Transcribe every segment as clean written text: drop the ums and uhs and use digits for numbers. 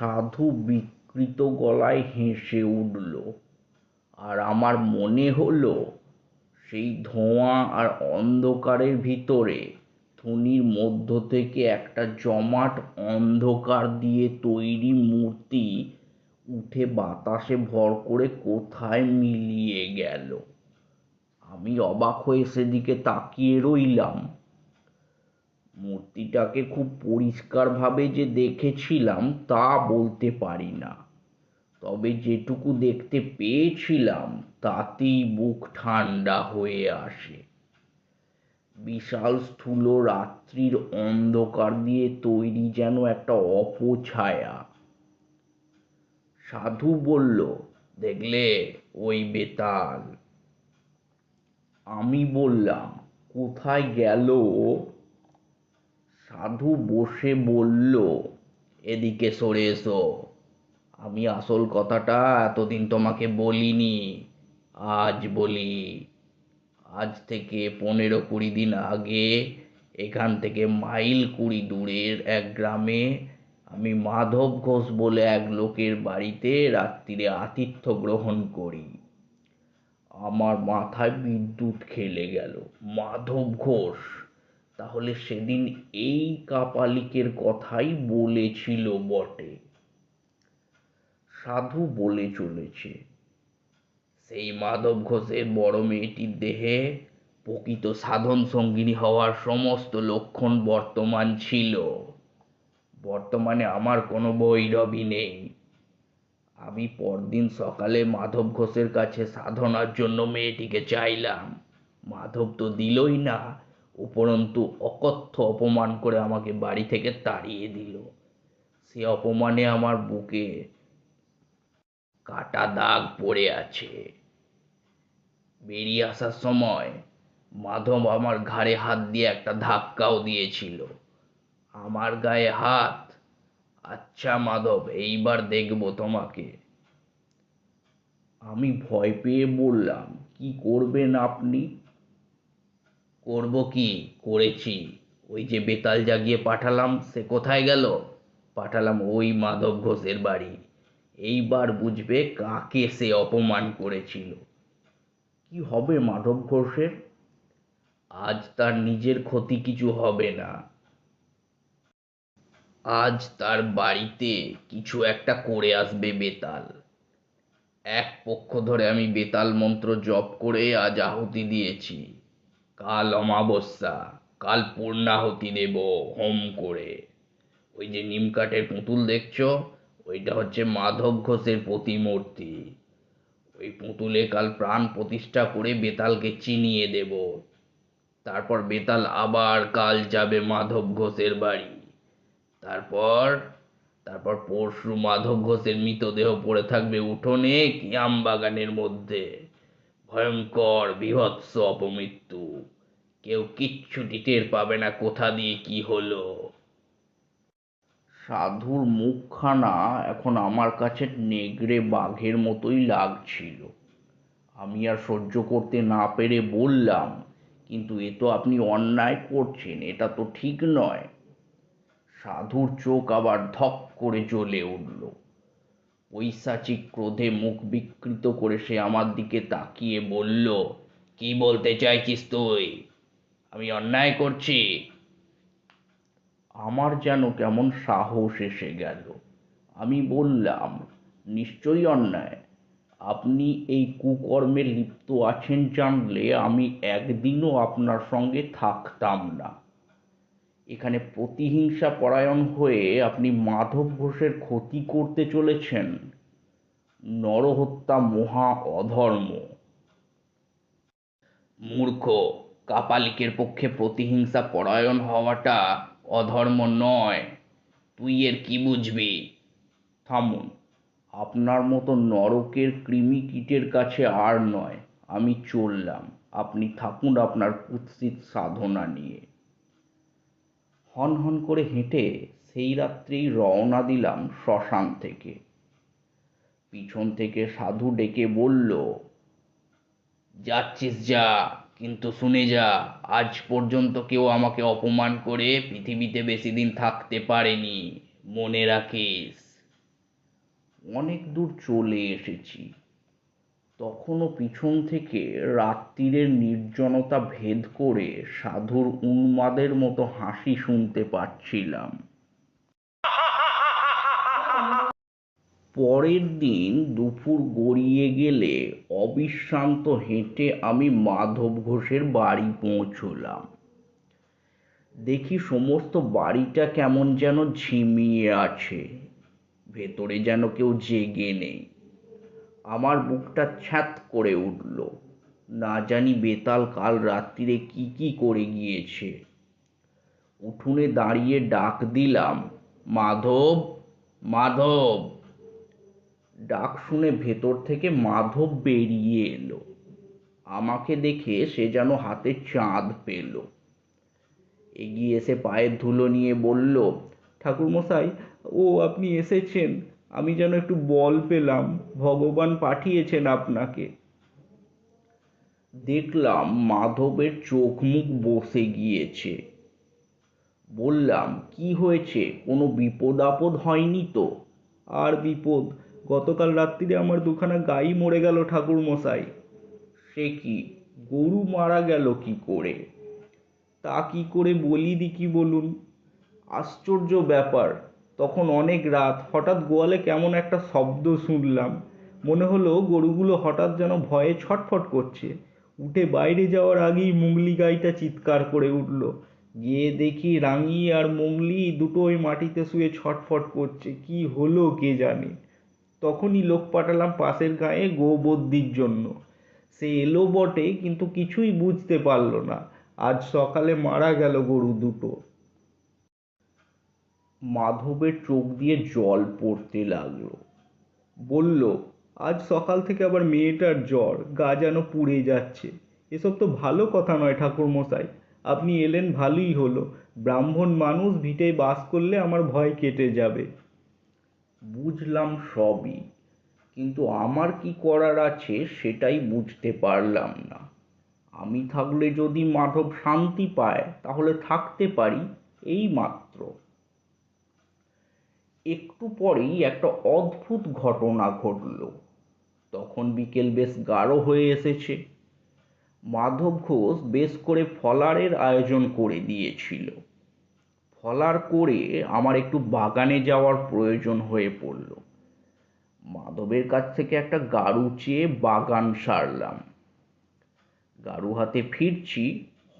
সাধু বিকৃত গলায় হেসে উঠল, আর আমার মনে হলো সেই ধোঁয়া আর অন্ধকারের ভিতরে ধুনির মধ্য থেকে একটা জমাট অন্ধকার দিয়ে তৈরি মূর্তি উঠে বাতাসে ভর করে কোথায় মিলিয়ে গেল। আমি অবাক হয়ে সেদিকে তাকিয়ে রইলাম। মূর্তিটাকে খুব পরিষ্কারভাবে যে দেখেছিলাম তা বলতে পারি না, তবে যেটুকু দেখতে পেয়েছিলাম তাতেই বুক ঠান্ডা হয়ে আসে। বিশাল স্থূল রাত্রির অন্ধকার দিয়ে তৈরি যেন একটা অপছায়া। সাধু বলল, দেখলে ওই বেতাল? আমি বললাম, কোথায় গেল ও? সাধু বসে বলল, এদিকে সরে এসো। আমি আসল কথাটা এতদিন তোমাকে বলিনি, আজ বলি। আজ থেকে 15-20 দিন আগে এখান থেকে মাইল 20 দূরের এক গ্রামে আমি মাধব ঘোষ বলে এক লোকের বাড়িতে রাত্রিরে আতিথ্য গ্রহণ করি। আমার মাথায় বিদ্যুৎ খেলে গেল। মাধব ঘোষ তাহলে সেদিন এই কাপালিকের কথাই বলেছিল বটে। সাধু বলে চলেছে, সেই মাধব ঘোষের বড় মেয়েটির দেহে প্রকৃত সাধন সঙ্গিনী হওয়ার সমস্ত লক্ষণ বর্তমান ছিল। বর্তমানে আমার কোনো ভৈরবী নেই। আমি পরদিন সকালে মাধব ঘোষের কাছে সাধনার জন্য মেয়েটিকে চাইলাম। মাধব তো দিলই না, উপরন্তু অকথ্য অপমান করে আমাকে বাড়ি থেকে তাড়িয়ে দিল। সে অপমানে আমার বুকে কাটা দাগ পড়ে আছে। বেরিয়ে আসার সময় মাধব আমার ঘাড়ে হাত দিয়ে একটা ধাক্কাও দিয়েছিল। আমার গায়ে হাত? আচ্ছা মাধব, এইবার দেখবো তোমাকে। আমি ভয় পেয়ে বললাম, কি করবেন আপনি? করব কি, করেছি। ওই যে বেতাল জাগিয়ে পাঠালাম, সে কোথায় গেল? পাঠালাম ওই মাধব ঘোষের বাড়ি। এইবার বুঝবে কাকে সে অপমান করেছিল। কি হবে মাধব ঘোষের? আজ তার নিজের ক্ষতি কিছু হবে না। আজ তার বাড়িতে কিছু একটা করে আসবে বেতাল। এক পক্ষ ধরে আমি বেতাল মন্ত্র জপ করে আজ আহুতি দিয়েছি। কাল অমাবস্যা, কাল পূর্ণাহুতি দেব হোম করে। ওই যে নিম কাঠের পুতুল দেখছো, ওইটা হচ্ছে মাধব ঘোষের প্রতিমূর্তি। ওই পুতুলে কাল প্রাণ প্রতিষ্ঠা করে বেতালকে চিনিয়ে দেব। তারপর বেতাল আবার কাল যাবে মাধব ঘোষের বাড়ি। তারপর তারপর পরশু মাধব ঘোষের মৃতদেহ পড়ে থাকবে উঠোনে কি আম বাগানের মধ্যে। ভয়ঙ্কর বীভৎস অপমৃত্যু। কেউ কিচ্ছুটি টের পাবে না কোথা দিয়ে কি হলো। সাধুর মুখখানা এখন আমার কাছে নেগড়ে বাঘের মতোই লাগছিল। আমি আর সহ্য করতে না পেরে বললাম, কিন্তু এ তো আপনি অন্যায় করছেন, এটা তো ঠিক নয়। সাধুর চোখ আবার ধক করে জ্বলে উঠল। পৈশাচিক ক্রোধে মুখ বিকৃত করে সে আমার দিকে তাকিয়ে বলল, কি বলতে চাইছিস তুই? আমি অন্যায় করছি? আমার যেন কেমন সাহস এসে গেল। আমি বললাম, নিশ্চয়ই অন্যায়। আপনি এই কুকর্মে লিপ্ত আছেন জানলে আমি একদিনও আপনার সঙ্গে থাকতাম না। এখানে প্রতিহিংসা পরায়ণ হয়ে আপনি মাধব ঘোষের ক্ষতি করতে চলেছেন। নরহত্যা মহা অধর্ম। মূর্খ, কাপালিকের পক্ষে প্রতিহিংসা পরায়ণ হওয়াটা অধর্ম নয়। তুই এর কি বুঝবি? থামুন, আপনার মতো নরকের কৃমি কীটের কাছে আর নয়। আমি চললাম, আপনি থাকুন আপনার কুৎসিত সাধনা নিয়ে। হন হন করে হেঁটে সেই রাত্রেই রওনা দিলাম শ্মশান থেকে। পিছন থেকে সাধু ডেকে বলল, যাচ্ছিস যা, কিন্তু শুনে যা, আজ পর্যন্ত কেউ আমাকে অপমান করে পৃথিবীতে বেশি দিন থাকতে পারেনি, মনে রাখিস। অনেক দূর চলে এসেছি, তখনও পিছন থেকে রাত্তিরের নির্জনতা ভেদ করে সাধুর উন্মাদের মতো হাসি শুনতে পাচ্ছিলাম। পরের দিন দুপুর গড়িয়ে গেলে অবিশ্রান্ত হেঁটে আমি মাধব ঘোষের বাড়ি পৌঁছলাম। দেখি সমস্ত বাড়িটা কেমন যেন ঝিমিয়ে আছে, ভেতরে যেন কেউ জেগে নেই। আমার বুকটা ছ্যাঁত করে উঠল। না জানি বেতাল কাল রাত্রিরে কি কি করে গিয়েছে। উঠোনে দাঁড়িয়ে ডাক দিলাম, মাধব, মাধব। ডাক শুনে ভেতর থেকে মাধব বেরিয়ে এলো। আমাকে দেখে সে যেন হাতে চাঁদ পেল। এগিয়ে এসে পায়ের ধুলো নিয়ে বলল, ঠাকুরমশাই, ও আপনি এসেছেন, আমি যেন একটু বল পেলাম, ভগবান পাঠিয়েছেন আপনাকে। দেখলাম মাধবের চোখ মুখ বসে গিয়েছে। বললাম, কি হয়েছে, কোনো বিপদ আপদ হয়নি তো? আর বিপদ, গতকাল রাত্রিরে আমার দুখানা গাই মরে গেল ঠাকুরমশাই। সে কি, গরু মারা গেল কি করে? তা কি করে বলি দিকি বলুন। আশ্চর্য ব্যাপার, তখন অনেক রাত, হঠাৎ গোয়ালে কেমন একটা শব্দ শুনলাম। মনে হলো গরুগুলো হঠাৎ যেন ভয়ে ছটফট করছে। উঠে বাইরে যাওয়ার আগেই মুগলি গাইটা চিৎকার করে উঠল। গিয়ে দেখি রাঙি আর মুগলি দুটোই মাটিতে শুয়ে ছটফট করছে। কি হলো কে জানে। তখনই লোক পাঠালাম পাশের গাঁয়ে গোবর্দির জন্য। সে এলো বটে, কিন্তু কিছুই বুঝতে পারলো না। আজ সকালে মারা গেল গরু দুটো। মাধবের চোখ দিয়ে জল পড়তে লাগলো। বলল, আজ সকাল থেকে আবার মেয়েটার জ্বর, গা যেন পুড়ে যাচ্ছে। এসব তো ভালো কথা নয় ঠাকুরমশাই, আপনি এলেন ভালোই হলো। ব্রাহ্মণ মানুষ, ভিটেয় বাস করলে আমার ভয় কেটে যাবে। বুঝলাম সবই, কিন্তু আমার কি করার আছে সেটাই বুঝতে পারলাম না। আমি থাকলে যদি মাধব শান্তি পায় তাহলে থাকতে পারি, এই মাত্র। একটু পরেই একটা অদ্ভুত ঘটনা ঘটল। তখন বিকেল বেশ গাঢ় হয়ে এসেছে। মাধব ঘোষ বেশ করে ফলারের আয়োজন করে দিয়েছিল। ফলার করে আমার একটু বাগানে যাওয়ার প্রয়োজন হয়ে পড়ল। মাধবের কাছ থেকে একটা গাড়ু চেয়ে বাগান সারলাম। গাড়ু হাতে ফিরছি,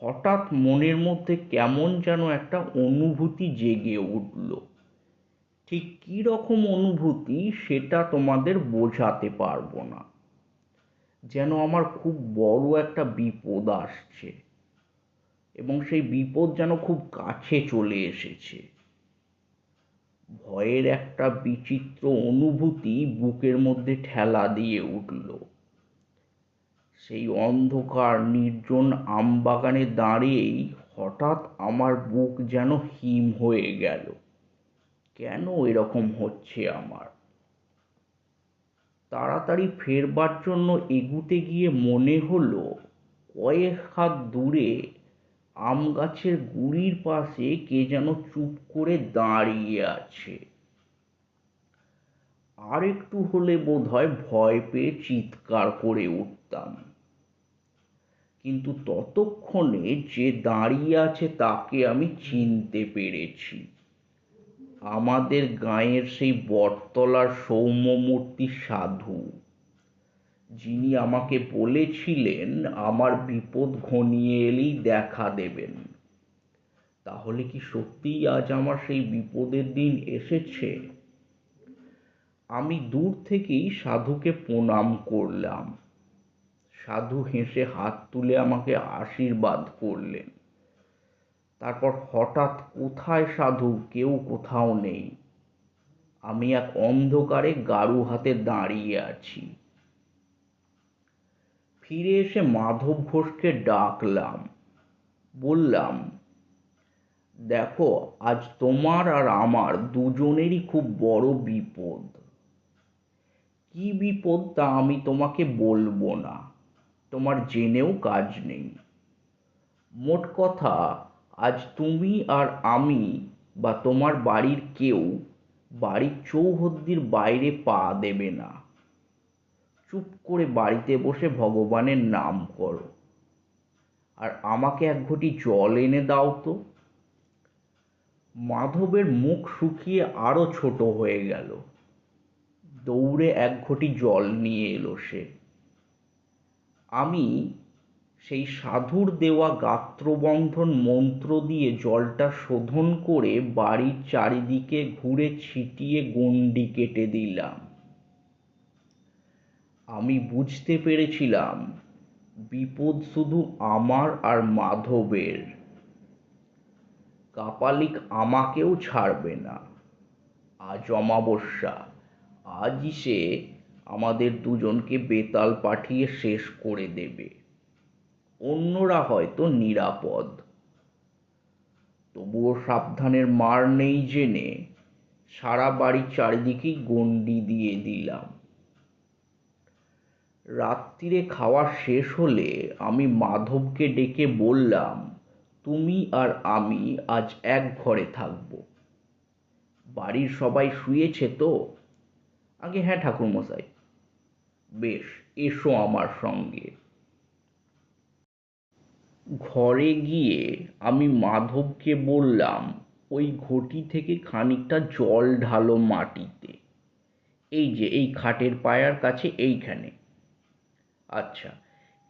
হঠাৎ মনের মধ্যে কেমন যেন একটা অনুভূতি জেগে উঠল। ঠিক কী রকম অনুভূতি সেটা তোমাদের বোঝাতে পারবো না। যেন আমার খুব বড় একটা বিপদ আসছে, এবং সেই বিপদ যেন খুব কাছে চলে এসেছে। ভয়ের একটা বিচিত্র অনুভূতি বুকের মধ্যে ঠেলা দিয়ে উঠল। সেই অন্ধকার নির্জন আমবাগানে দাঁড়িয়েই হঠাৎ আমার বুক যেন হিম হয়ে গেল। কেন এরকম হচ্ছে আমার? তাড়াতাড়ি ফেরবার জন্য এগুতে গিয়ে মনে হলো কয়েক হাত দূরে আম গাছের গুড়ির পাশে কে যেন চুপ করে দাঁড়িয়ে আছে। আর একটু হলে বোধহয় ভয় পেয়ে চিৎকার করে উঠতাম, কিন্তু ততক্ষণে যে দাঁড়িয়ে আছে তাকে আমি চিনতে পেরেছি। আমাদের গাঁয়ের সেই বটতলার সৌম্যমূর্তি সাধু, যিনি আমাকে বলেছিলেন আমার বিপদ ঘনিয়ে এলেই দেখা দেবেন। তাহলে কি সত্যিই আজ আমার সেই বিপদের দিন এসেছে? আমি দূর থেকেই সাধুকে প্রণাম করলাম। সাধু হেসে হাত তুলে আমাকে আশীর্বাদ করলেন। তারপর হঠাৎ কোথায় সাধু, কেউ কোথাও নেই। আমি এক অন্ধকারে গাড়ু হাতে দাঁড়িয়ে আছি। ফিরে এসে মাধব ঘোষকে ডাকলাম। বললাম, দেখো, আজ তোমার আর আমার দুজনেরই খুব বড় বিপদ। কি বিপদ তা আমি তোমাকে বলবো না, তোমার জেনেও কাজ নেই। মোট কথা, আজ তুমি আর আমি বা তোমার বাড়ির কেউ বাড়ির চৌহদ্দির বাইরে পা দেবে না। চুপ করে বাড়িতে বসে ভগবানের নাম করো। আর আমাকে এক ঘটি জল এনে দাও তো। মাধবের মুখ শুকিয়ে আরো ছোট হয়ে গেল। দৌড়ে এক ঘটি জল নিয়ে এলো সে। আমি সেই সাধুর দেওয়া গাত্রবন্ধন মন্ত্র দিয়ে জলটা শোধন করে বাড়ির চারিদিকে ঘুরে ছিটিয়ে গণ্ডি কেটে দিলাম। আমি বুঝতে পেরেছিলাম বিপদ শুধু আমার আর মাধবের। কাপালিক আমাকেও ছাড়বে না। আজ অমাবস্যা, আজই সে আমাদের দুজনকে বেতাল পাঠিয়ে শেষ করে দেবে। অন্যরা হয়তো নিরাপদ, তবুও সাবধানের মার নেই জেনে সারা বাড়ির চারিদিকেই গণ্ডি দিয়ে দিলাম। রাত্রিরে খাওয়া শেষ হলে আমি মাধবকে ডেকে বললাম, তুমি আর আমি আজ এক ঘরে থাকবো। বাড়ির সবাই শুয়েছে তো? আগে হ্যাঁ ঠাকুরমশাই। বেশ, এসো আমার সঙ্গে। ঘরে গিয়ে আমি মাধবকে বললাম, ওই ঘটি থেকে খানিকটা জল ঢালো মাটিতে। এই যে এই খাটের পায়ার কাছে, এইখানে। আচ্ছা,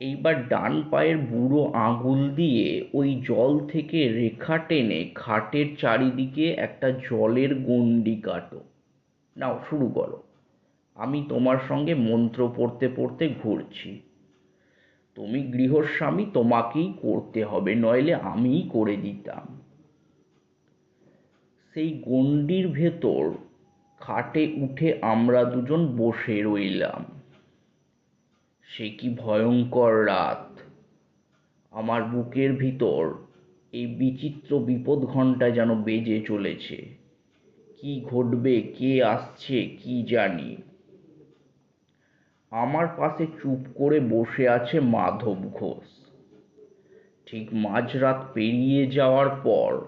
এইবার ডান পায়ের বুড়ো আঙুল দিয়ে ওই জল থেকে রেখা টেনে খাটের চারিদিকে একটা জলের গণ্ডি কাটো। নাও শুরু করো। আমি তোমার সঙ্গে মন্ত্র পড়তে পড়তে ঘুরছি। তুমি গৃহস্বামী, তোমাকেই করতে হবে, নইলে আমিই করে দিতাম। সেই গণ্ডির ভেতর খাটে উঠে আমরা দুজন বসে রইলাম। সে কি ভয়ঙ্কর রাত! আমার বুকের ভিতর এই বিচিত্র বিপদ ঘণ্টা যেন বেজে চলেছে। কি ঘটবে, কে আসছে, কি জানি। আমার পাশে চুপ করে বসে আছে মাধব ঘোষ। ঠিক মাঝরাত পেরিয়ে যাওয়ার পর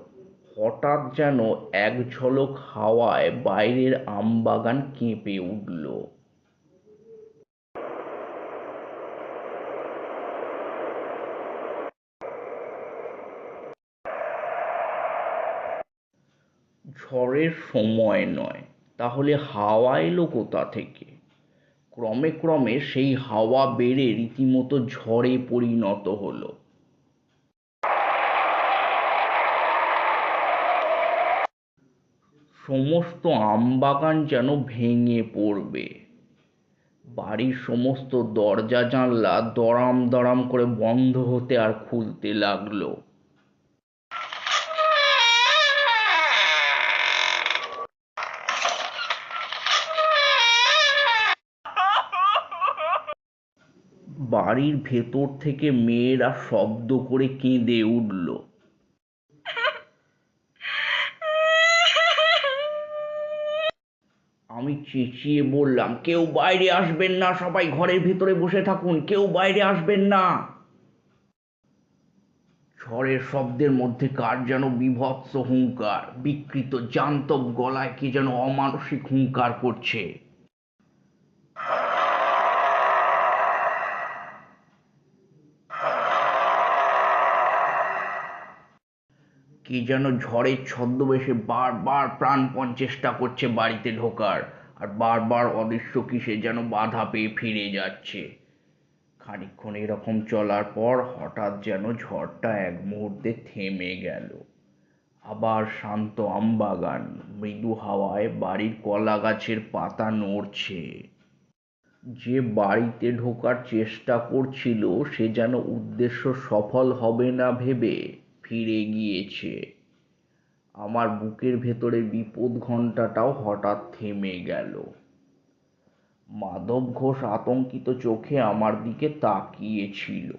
হঠাৎ যেন এক ঝলক হাওয়ায় বাইরের আমবাগান কেঁপে উঠল। ঝড়ের সময় নয়, তাহলে হাওয়া এলো কোথা থেকে? ক্রমে ক্রমে সেই হাওয়া বেড়ে রীতিমতো ঝড়ে পরিণত হলো। সমস্ত আমবাগান যেন ভেঙে পড়বে। বাড়ির সমস্ত দরজা জানলা দড়াম দড়াম করে বন্ধ হতে আর খুলতে লাগলো। বাড়ির ভেতর থেকে মেয়েরা শব্দ করে কেঁদে উঠল। আমি চেঁচিয়ে বললাম, কেউ বাইরে আসবেন না, সবাই ঘরের ভেতরে বসে থাকুন, কেউ বাইরে আসবেন না। ঝড়ের শব্দের মধ্যে কার যেন বীভৎস হুংকার, বিকৃত জান্তব গলায় কে যেন অমানসিক হুংকার করছে। কে যেন ঝড়ের ছদ্মবেশে বারবার প্রাণপণ চেষ্টা করছে বাড়িতে ঢোকার, আর বারবার অদৃশ্য কিসে যেন বাধা পেয়ে ফিরে যাচ্ছে। খানিকক্ষণ এরকম চলার পর হঠাৎ যেন ঝড়টা এক মুহূর্তে থেমে গেল। আবার শান্ত আমবাগান, মৃদু হাওয়ায় বাড়ির কলা গাছের পাতা নড়ছে। যে বাড়িতে ঢোকার চেষ্টা করছিল সে যেন উদ্দেশ্য সফল হবে না ভেবে ফিরে গিয়েছে। আমার বুকের ভেতরে বিপদ ঘণ্টাটাও হঠাৎ থেমে গেল। মাধব ঘোষ আতঙ্কিত চোখে আমার দিকে তাকিয়ে ছিল।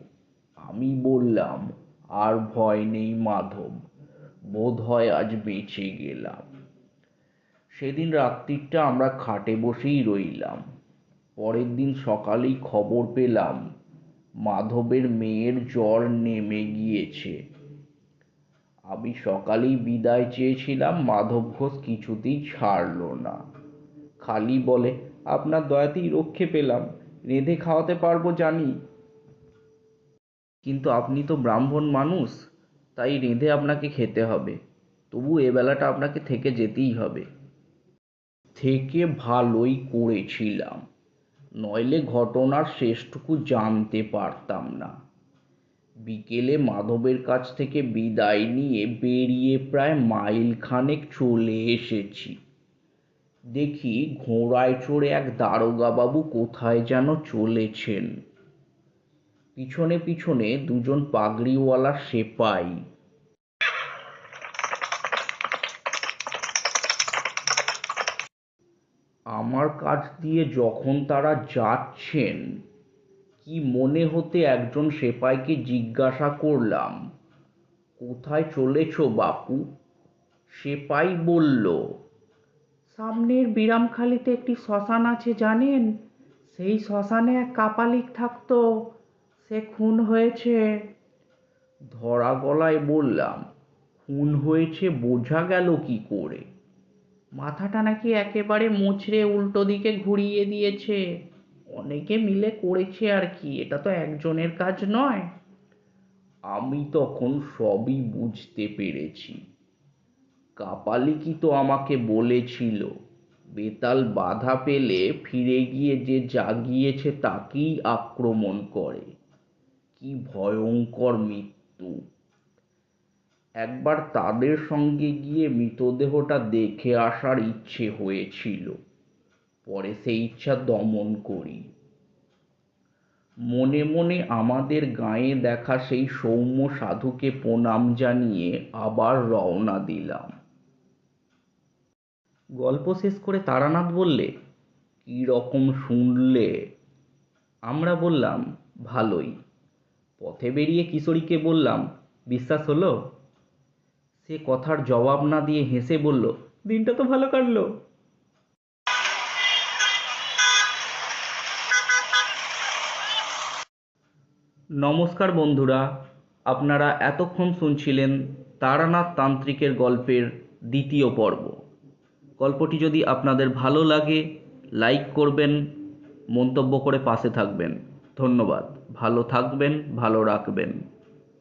আমি বললাম, আর ভয় নেই মাধব, বোধ হয় আজ বেঁচে গেলাম। সেদিন রাত্রিটা আমরা খাটে বসেই রইলাম। পরের দিন সকালেই খবর পেলাম মাধবের মেয়ের জ্বর নেমে গিয়েছে। আমি সকালেই বিদায় চেয়েছিলাম, মাধব ঘোষ কিছুতেই ছাড়লো না। খালি বলে, আপনার দয়াতেই রক্ষে পেলাম, রেঁধে খাওয়াতে পারবো জানি, কিন্তু আপনি তো ব্রাহ্মণ মানুষ, তাই রেঁধে আপনাকে খেতে হবে। তবু এবেলাটা আপনাকে থেকে যেতেই হবে। থেকে ভালোই করেছিলাম, নইলে ঘটনার শেষটুকু জানতে পারতাম না। বিকেলে মাধবের কাছ থেকে বিদায় নিয়ে বেরিয়ে প্রায় মাইল খানেক চলে এসেছি। দেখি ঘোড়ায় চড়ে এক দারোগাবাবু কোথায় যেন চলেছেন। পিছনে পিছনে দুজন পাগড়িওয়ালা সেপাই। আমার কাছ দিয়ে যখন তারা যাচ্ছেন, কি মনে হতে একজন সেপাইকে জিজ্ঞাসা করলাম, কোথায় চলেছ বাপু? সেপাই বলল, সামনের বিরামখালিতে একটি শ্মশান আছে জানেন, সেই শ্মশানে এক কাপালিক থাকতো, সে খুন হয়েছে। ধরা গলায় বললাম, খুন হয়েছে বোঝা গেল কি করে? মাথাটা নাকি একেবারে মুচড়ে উল্টো দিকে ঘুরিয়ে দিয়েছে, অনেকে মিলে করেছে আর কি, এটা তো একজনের কাজ নয়। আমি তখন সবই বুঝতে পেরেছি। কাপালিকই তো আমাকে বলেছিল, বেতাল বাধা পেলে ফিরে গিয়ে যে জাগিয়েছে তাকেই আক্রমণ করে। কি ভয়ঙ্কর মৃত্যু! একবার তাদের সঙ্গে গিয়ে মৃতদেহটা দেখে আসার ইচ্ছে হয়েছিল, পরে সেই ইচ্ছা দমন করি। মনে মনে আমাদের গাঁয়ে দেখা সেই সৌম্য সাধুকে প্রণাম জানিয়ে আবার রওনা দিলাম। গল্প শেষ করে তারানাথ বললে, কি রকম শুনলে? আমরা বললাম, ভালোই। পথে বেরিয়ে কিশোরীকে বললাম, বিশ্বাস হলো? সে কথার জবাব না দিয়ে হেসে বলল, দিনটা তো ভালো কাটলো। নমস্কার বন্ধুরা, আপনারা এতক্ষণ শুনছিলেন তারানাথ তান্ত্রিকের গল্পের দ্বিতীয় পর্ব। গল্পটি যদি আপনাদের ভালো লাগে, লাইক করবেন, মন্তব্য করে পাশে থাকবেন। ধন্যবাদ। ভালো থাকবেন, ভালো রাখবেন।